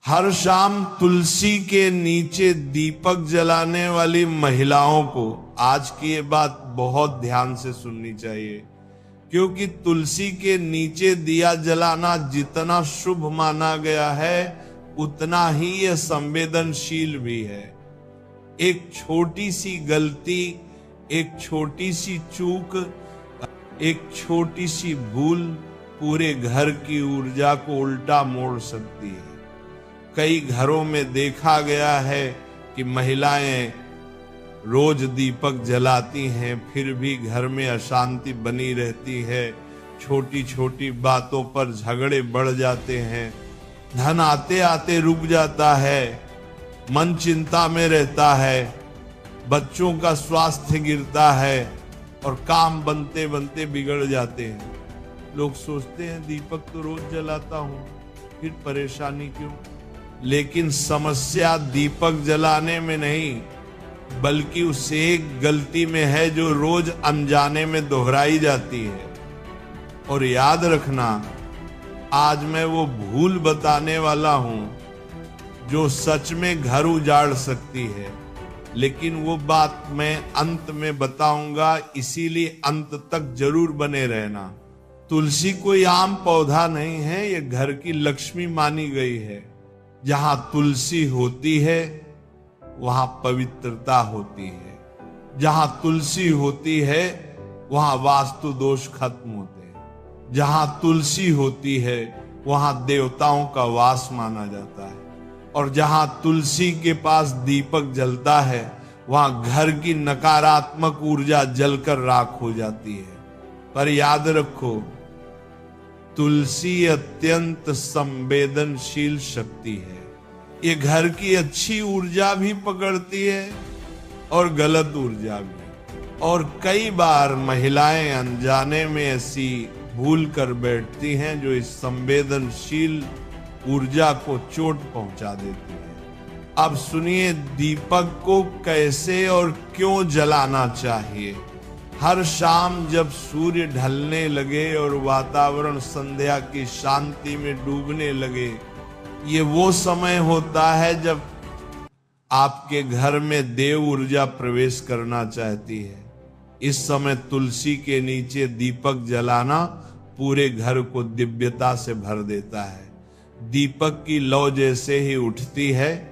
हर शाम तुलसी के नीचे दीपक जलाने वाली महिलाओं को आज की ये बात बहुत ध्यान से सुननी चाहिए, क्योंकि तुलसी के नीचे दिया जलाना जितना शुभ माना गया है उतना ही यह संवेदनशील भी है। एक छोटी सी गलती, एक छोटी सी चूक, एक छोटी सी भूल पूरे घर की ऊर्जा को उल्टा मोड़ सकती है। कई घरों में देखा गया है कि महिलाएं रोज दीपक जलाती हैं, फिर भी घर में अशांति बनी रहती है। छोटी छोटी बातों पर झगड़े बढ़ जाते हैं, धन आते आते रुक जाता है, मन चिंता में रहता है, बच्चों का स्वास्थ्य गिरता है और काम बनते बनते बिगड़ जाते हैं। लोग सोचते हैं दीपक तो रोज जलाता हूं, फिर परेशानी क्यों? लेकिन समस्या दीपक जलाने में नहीं, बल्कि उस एक गलती में है जो रोज अनजाने में दोहराई जाती है। और याद रखना, आज मैं वो भूल बताने वाला हूं जो सच में घर उजाड़ सकती है, लेकिन वो बात मैं अंत में बताऊंगा, इसीलिए अंत तक जरूर बने रहना। तुलसी कोई आम पौधा नहीं है, ये घर की लक्ष्मी मानी गई है। जहां तुलसी होती है वहां पवित्रता होती है, जहां तुलसी होती है वहां वास्तु दोष खत्म होते हैं, जहां तुलसी होती है वहां देवताओं का वास माना जाता है, और जहां तुलसी के पास दीपक जलता है वहां घर की नकारात्मक ऊर्जा जलकर राख हो जाती है। पर याद रखो, तुलसी अत्यंत संवेदनशील शक्ति है। ये घर की अच्छी ऊर्जा भी पकड़ती है और गलत ऊर्जा भी। और कई बार महिलाएं अनजाने में ऐसी भूल कर बैठती हैं जो इस संवेदनशील ऊर्जा को चोट पहुंचा देती है। अब सुनिए दीपक को कैसे और क्यों जलाना चाहिए। हर शाम जब सूर्य ढलने लगे और वातावरण संध्या की शांति में डूबने लगे, ये वो समय होता है जब आपके घर में देव ऊर्जा प्रवेश करना चाहती है। इस समय तुलसी के नीचे दीपक जलाना पूरे घर को दिव्यता से भर देता है। दीपक की लौ जैसे ही उठती है,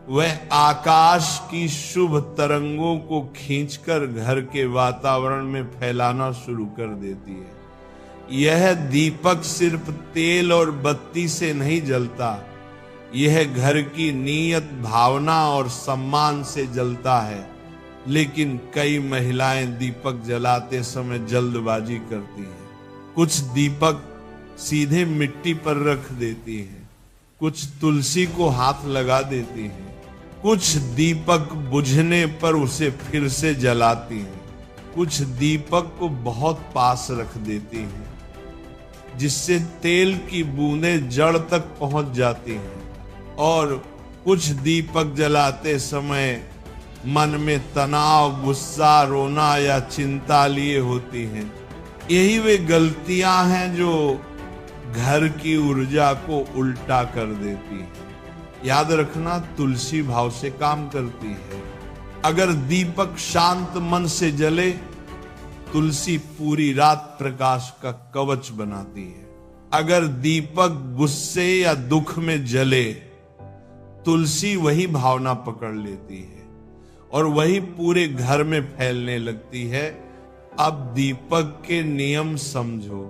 वह आकाश की शुभ तरंगों को खींचकर घर के वातावरण में फैलाना शुरू कर देती है। यह दीपक सिर्फ तेल और बत्ती से नहीं जलता, यह घर की नीयत, भावना और सम्मान से जलता है। लेकिन कई महिलाएं दीपक जलाते समय जल्दबाजी करती हैं। कुछ दीपक सीधे मिट्टी पर रख देती हैं, कुछ तुलसी को हाथ लगा देती हैं, कुछ दीपक बुझने पर उसे फिर से जलाती हैं, कुछ दीपक को बहुत पास रख देती हैं, जिससे तेल की बूंदें जड़ तक पहुंच जाती हैं। और कुछ दीपक जलाते समय मन में तनाव, गुस्सा, रोना या चिंता लिए होती हैं। यही वे गलतियां हैं जो घर की ऊर्जा को उल्टा कर देती हैं। याद रखना, तुलसी भाव से काम करती है। अगर दीपक शांत मन से जले, तुलसी पूरी रात प्रकाश का कवच बनाती है। अगर दीपक गुस्से या दुख में जले, तुलसी वही भावना पकड़ लेती है और वही पूरे घर में फैलने लगती है। अब दीपक के नियम समझो।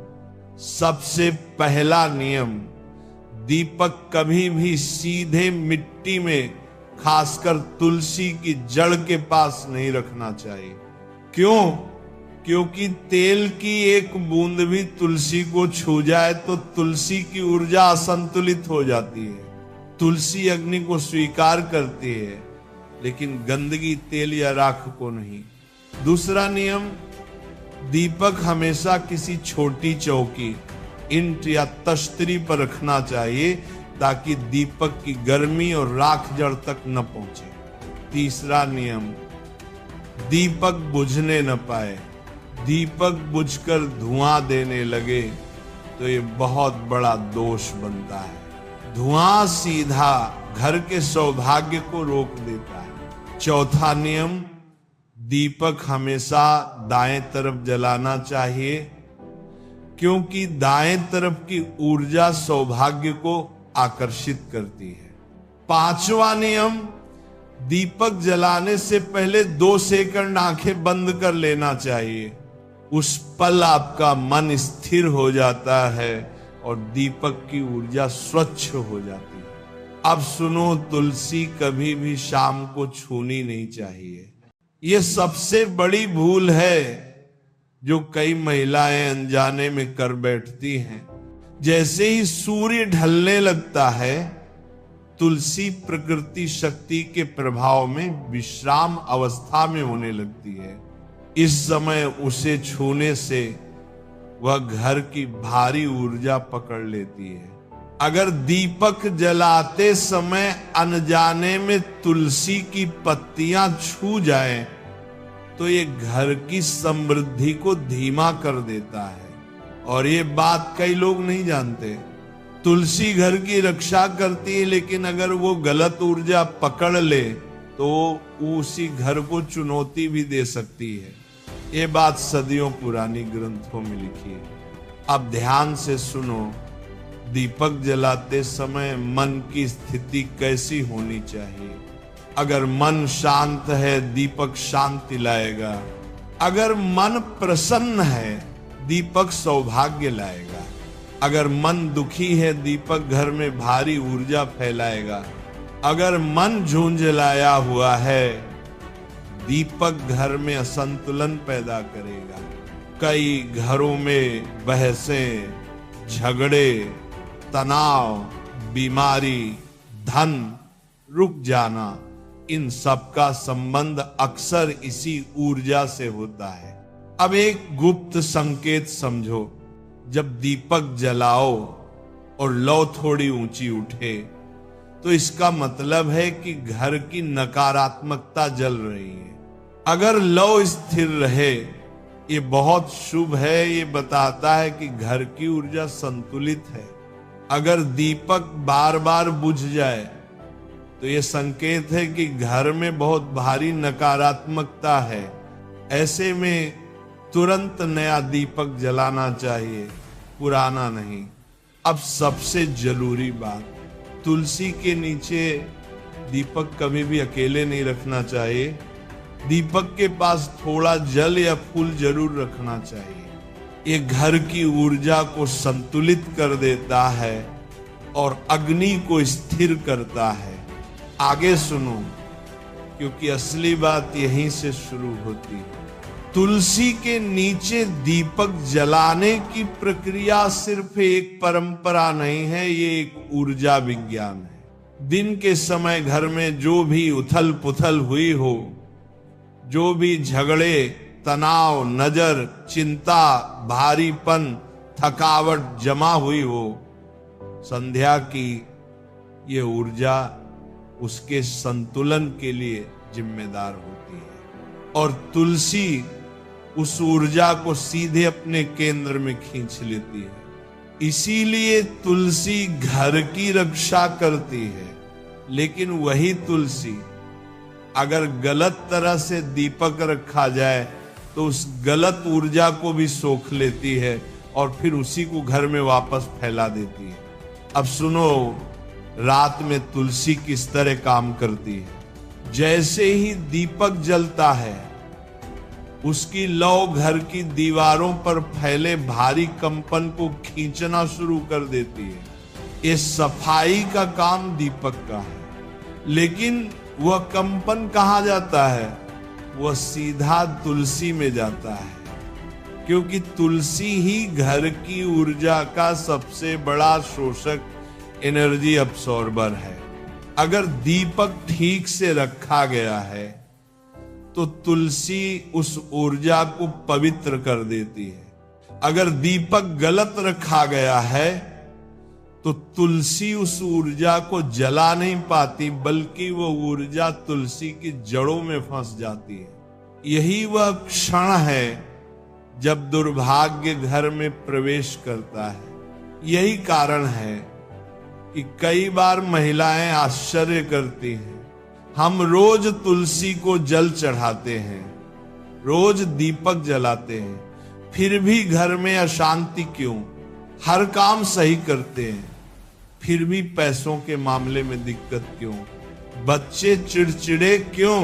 सबसे पहला नियम, दीपक कभी भी सीधे मिट्टी में, खासकर तुलसी की जड़ के पास नहीं रखना चाहिए। क्यों? क्योंकि तेल की एक बूंद भी तुलसी को छू जाए तो तुलसी की ऊर्जा असंतुलित हो जाती है। तुलसी अग्नि को स्वीकार करती है, लेकिन गंदगी, तेल या राख को नहीं। दूसरा नियम, दीपक हमेशा किसी छोटी चौकी, इंट या तश्तरी पर रखना चाहिए ताकि दीपक की गर्मी और राख जड़ तक न पहुंचे। तीसरा नियम, दीपक बुझने न पाए। दीपक बुझकर धुआं देने लगे तो ये बहुत बड़ा दोष बनता है। धुआं सीधा घर के सौभाग्य को रोक देता है। चौथा नियम, दीपक हमेशा दाएं तरफ जलाना चाहिए, क्योंकि दाएं तरफ की ऊर्जा सौभाग्य को आकर्षित करती है। पांचवा नियम, दीपक जलाने से पहले 2 सेकंड आंखें बंद कर लेना चाहिए। उस पल आपका मन स्थिर हो जाता है और दीपक की ऊर्जा स्वच्छ हो जाती है। अब सुनो, तुलसी कभी भी शाम को छूनी नहीं चाहिए। ये सबसे बड़ी भूल है जो कई महिलाएं अनजाने में कर बैठती हैं। जैसे ही सूर्य ढलने लगता है, तुलसी प्रकृति शक्ति के प्रभाव में विश्राम अवस्था में होने लगती है। इस समय उसे छूने से वह घर की भारी ऊर्जा पकड़ लेती है। अगर दीपक जलाते समय अनजाने में तुलसी की पत्तियां छू जाएं, तो ये घर की समृद्धि को धीमा कर देता है। और ये बात कई लोग नहीं जानते। तुलसी घर की रक्षा करती है, लेकिन अगर वो गलत ऊर्जा पकड़ ले तो उसी घर को चुनौती भी दे सकती है। ये बात सदियों पुरानी ग्रंथों में लिखी है। अब ध्यान से सुनो, दीपक जलाते समय मन की स्थिति कैसी होनी चाहिए। अगर मन शांत है, दीपक शांति लाएगा। अगर मन प्रसन्न है, दीपक सौभाग्य लाएगा। अगर मन दुखी है, दीपक घर में भारी ऊर्जा फैलाएगा। अगर मन झुंझलाया हुआ है, दीपक घर में असंतुलन पैदा करेगा। कई घरों में बहसें, झगड़े, तनाव, बीमारी, धन रुक जाना, इन सब का संबंध अक्सर इसी ऊर्जा से होता है। अब एक गुप्त संकेत समझो। जब दीपक जलाओ और लौ थोड़ी ऊंची उठे, तो इसका मतलब है कि घर की नकारात्मकता जल रही है। अगर लौ स्थिर रहे, ये बहुत शुभ है। ये बताता है कि घर की ऊर्जा संतुलित है। अगर दीपक बार बार बुझ जाए, तो ये संकेत है कि घर में बहुत भारी नकारात्मकता है। ऐसे में तुरंत नया दीपक जलाना चाहिए, पुराना नहीं। अब सबसे जरूरी बात, तुलसी के नीचे दीपक कभी भी अकेले नहीं रखना चाहिए। दीपक के पास थोड़ा जल या फूल जरूर रखना चाहिए। ये घर की ऊर्जा को संतुलित कर देता है और अग्नि को स्थिर करता है। आगे सुनो, क्योंकि असली बात यहीं से शुरू होती है। तुलसी के नीचे दीपक जलाने की प्रक्रिया सिर्फ एक परंपरा नहीं है, ये एक ऊर्जा विज्ञान है। दिन के समय घर में जो भी उथल पुथल हुई हो, जो भी झगड़े, तनाव, नजर, चिंता, भारीपन, थकावट जमा हुई हो, संध्या की ये ऊर्जा उसके संतुलन के लिए जिम्मेदार होती है। और तुलसी उस ऊर्जा को सीधे अपने केंद्र में खींच लेती है। इसीलिए तुलसी घर की रक्षा करती है। लेकिन वही तुलसी अगर गलत तरह से दीपक रखा जाए, तो उस गलत ऊर्जा को भी सोख लेती है और फिर उसी को घर में वापस फैला देती है। अब सुनो, रात में तुलसी किस तरह काम करती है। जैसे ही दीपक जलता है, उसकी लौ घर की दीवारों पर फैले भारी कंपन को खींचना शुरू कर देती है। ये सफाई का काम दीपक का है। लेकिन वह कंपन कहाँ जाता है? वह सीधा तुलसी में जाता है, क्योंकि तुलसी ही घर की ऊर्जा का सबसे बड़ा शोषक, एनर्जी अब्सॉर्बर है। अगर दीपक ठीक से रखा गया है, तो तुलसी उस ऊर्जा को पवित्र कर देती है। अगर दीपक गलत रखा गया है, तो तुलसी उस ऊर्जा को जला नहीं पाती, बल्कि वो ऊर्जा तुलसी की जड़ों में फंस जाती है। यही वह क्षण है जब दुर्भाग्य घर में प्रवेश करता है। यही कारण है कि कई बार महिलाएं आश्चर्य करती हैं। हम रोज तुलसी को जल चढ़ाते हैं, रोज दीपक जलाते हैं, फिर भी घर में अशांति क्यों? हर काम सही करते हैं, फिर भी पैसों के मामले में दिक्कत क्यों? बच्चे चिड़चिड़े क्यों?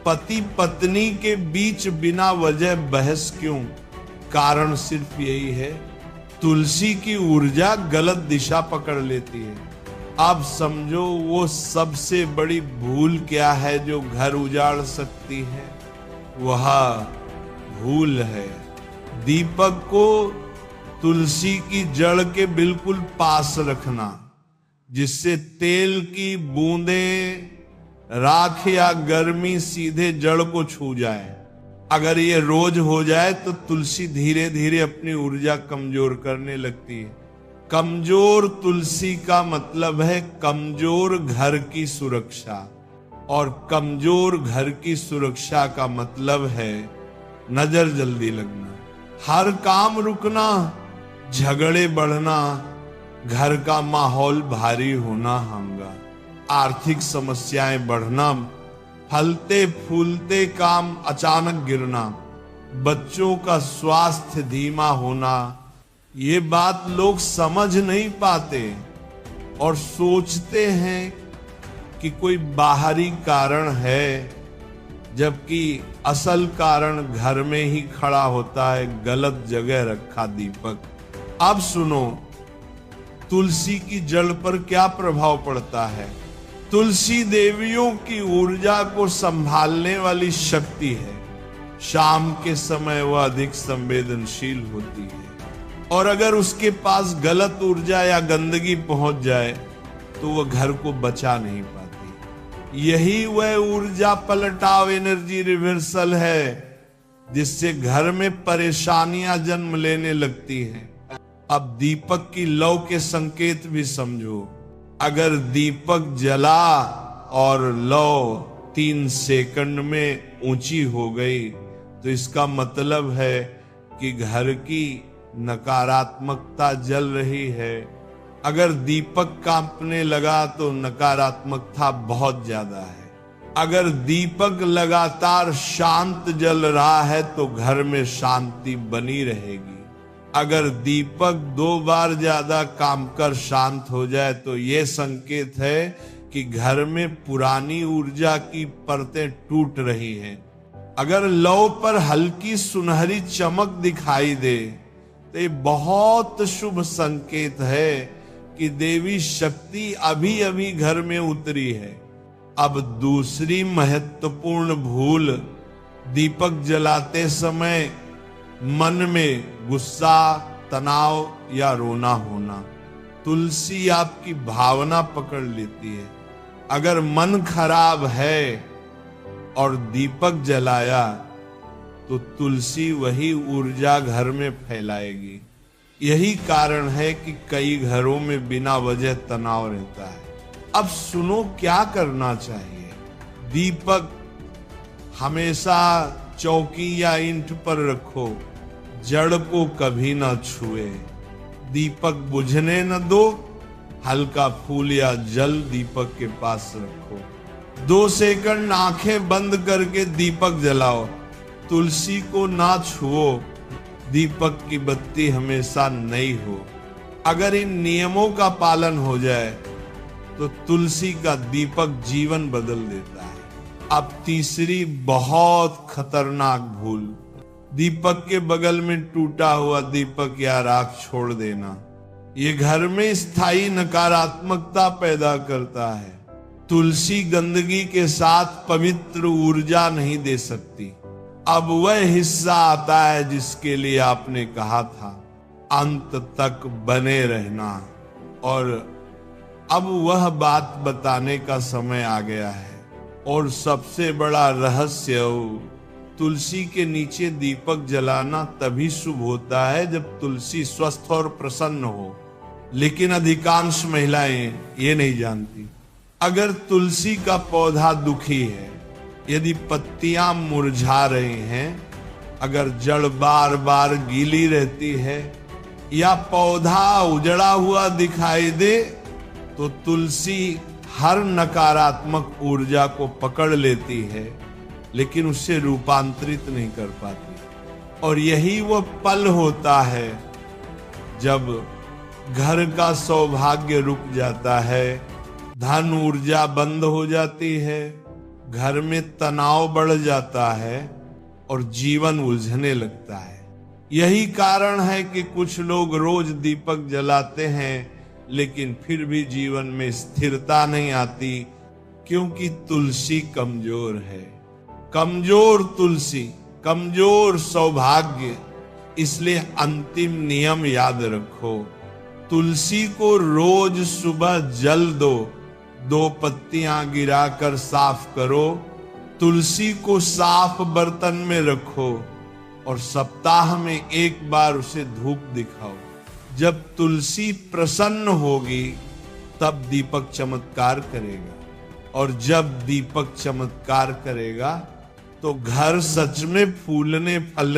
पति पत्नी के बीच बिना वजह बहस क्यों? कारण सिर्फ यही है, तुलसी की ऊर्जा गलत दिशा पकड़ लेती है। अब समझो वो सबसे बड़ी भूल क्या है जो घर उजाड़ सकती है? वह भूल है दीपक को तुलसी की जड़ के बिल्कुल पास रखना, जिससे तेल की बूंदें, राख या गर्मी सीधे जड़ को छू जाए। अगर ये रोज हो जाए तो तुलसी धीरे धीरे अपनी ऊर्जा कमजोर करने लगती है। कमजोर तुलसी का मतलब है कमजोर घर की सुरक्षा, और कमजोर घर की सुरक्षा का मतलब है नजर जल्दी लगना, हर काम रुकना, झगड़े बढ़ना, घर का माहौल भारी होना हमगा, आर्थिक समस्याएं बढ़ना, फलते फूलते काम अचानक गिरना, बच्चों का स्वास्थ्य धीमा होना। ये बात लोग समझ नहीं पाते और सोचते हैं कि कोई बाहरी कारण है, जबकि असल कारण घर में ही खड़ा होता है, गलत जगह रखा दीपक। अब सुनो, तुलसी की जड़ पर क्या प्रभाव पड़ता है। तुलसी देवियों की ऊर्जा को संभालने वाली शक्ति है। शाम के समय वह अधिक संवेदनशील होती है, और अगर उसके पास गलत ऊर्जा या गंदगी पहुंच जाए तो वह घर को बचा नहीं पाती। यही वह ऊर्जा पलटाव, एनर्जी रिवर्सल है, जिससे घर में परेशानियां जन्म लेने लगती हैं। अब दीपक की लौ के संकेत भी समझो। अगर दीपक जला और लौ 3 सेकंड में ऊंची हो गई तो इसका मतलब है कि घर की नकारात्मकता जल रही है। अगर दीपक कांपने लगा तो नकारात्मकता बहुत ज्यादा है। अगर दीपक लगातार शांत जल रहा है तो घर में शांति बनी रहेगी। अगर दीपक 2 बार ज्यादा काम कर शांत हो जाए तो यह संकेत है कि घर में पुरानी ऊर्जा की परतें टूट रही हैं। अगर लौ पर हल्की सुनहरी चमक दिखाई दे तो ये बहुत शुभ संकेत है कि देवी शक्ति अभी अभी घर में उतरी है। अब दूसरी महत्वपूर्ण भूल, दीपक जलाते समय मन में गुस्सा, तनाव या रोना होना। तुलसी आपकी भावना पकड़ लेती है। अगर मन खराब है और दीपक जलाया तो तुलसी वही ऊर्जा घर में फैलाएगी। यही कारण है कि कई घरों में बिना वजह तनाव रहता है। अब सुनो क्या करना चाहिए। दीपक हमेशा चौकी या ईंट पर रखो, जड़ को कभी ना छुए। दीपक बुझने न दो, हल्का फूल या जल दीपक के पास रखो। 2 सेकंड आंखें बंद करके दीपक जलाओ, तुलसी को ना छुओ। दीपक की बत्ती हमेशा नई हो। अगर इन नियमों का पालन हो जाए तो तुलसी का दीपक जीवन बदल देता है। अब तीसरी बहुत खतरनाक भूल, दीपक के बगल में टूटा हुआ दीपक या राख छोड़ देना। ये घर में स्थायी नकारात्मकता पैदा करता है। तुलसी गंदगी के साथ पवित्र ऊर्जा नहीं दे सकती। अब वह हिस्सा आता है जिसके लिए आपने कहा था अंत तक बने रहना, और अब वह बात बताने का समय आ गया है। और सबसे बड़ा रहस्य, तुलसी के नीचे दीपक जलाना तभी शुभ होता है जब तुलसी स्वस्थ और प्रसन्न हो, लेकिन अधिकांश महिलाएं ये नहीं जानती। अगर तुलसी का पौधा दुखी है, यदि पत्तियां मुरझा रही हैं, अगर जड़ बार बार गीली रहती है या पौधा उजड़ा हुआ दिखाई दे, तो तुलसी हर नकारात्मक ऊर्जा को पकड़ लेती है, लेकिन उससे रूपांतरित नहीं कर पाती। और यही वो पल होता है जब घर का सौभाग्य रुक जाता है, धन ऊर्जा बंद हो जाती है, घर में तनाव बढ़ जाता है और जीवन उलझने लगता है। यही कारण है कि कुछ लोग रोज दीपक जलाते हैं, लेकिन फिर भी जीवन में स्थिरता नहीं आती, क्योंकि तुलसी कमजोर है। कमजोर तुलसी, कमजोर सौभाग्य। इसलिए अंतिम नियम याद रखो, तुलसी को रोज सुबह जल दो, 2 पत्तियां गिराकर साफ करो, तुलसी को साफ बर्तन में रखो और सप्ताह में 1 बार उसे धूप दिखाओ। जब तुलसी प्रसन्न होगी तब दीपक चमत्कार करेगा, और जब दीपक चमत्कार करेगा तो घर सच में फूलने फलने